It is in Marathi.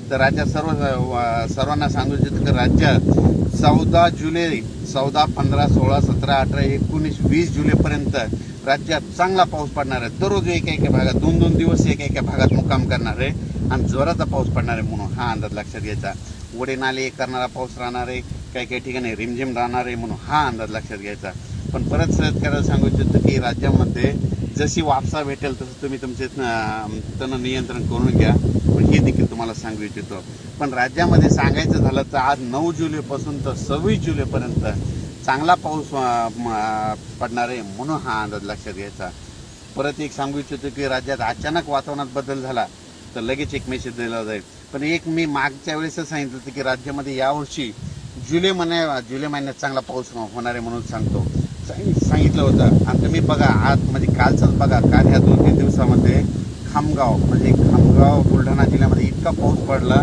तर राज्यात सर्वांना सांगू इच्छितो की राज्यात 14 जुलै 14, 15, 16, 17, 18, 19, 20 जुलैपर्यंत राज्यात चांगला पाऊस पडणार आहे. दररोज एका भागात 2-2 दिवस एका भागात मुक्काम करणार आहे आणि जोराचा पाऊस पडणार आहे म्हणून हा अंदाज लक्षात घ्यायचा. ओढे नाले करणारा पाऊस राहणार आहे, काही ठिकाणी रिमझिम राहणार आहे म्हणून हा अंदाज लक्षात घ्यायचा. पण परत शेतकऱ्याला सांगू इच्छितो की राज्यामध्ये जशी वापसा भेटेल तसं तुम्ही तुमचे तण नियंत्रण करून घ्या. पण हे देखील तुम्हाला सांगू इच्छितो. पण राज्यामध्ये सांगायचं झालं तर आज 9 जुलैपासून तर 26 जुलैपर्यंत चांगला पाऊस पडणार आहे म्हणून हा अंदाज लक्षात घ्यायचा. परत एक सांगू इच्छितो की राज्यात अचानक वातावरणात बदल झाला तर लगेच एक मेसेज दिला जाईल. पण एक मी मागच्या वेळेसच सांगितलं होतं की राज्यामध्ये यावर्षी जुलै महिन्यात चांगला पाऊस होणार आहे म्हणून सांगितलं होतं. आणि तुम्ही बघा आज म्हणजे कालचंच बघा, काल ह्या 2-3 दिवसामध्ये खामगाव बुलढाणा जिल्ह्यामध्ये इतका पाऊस पडला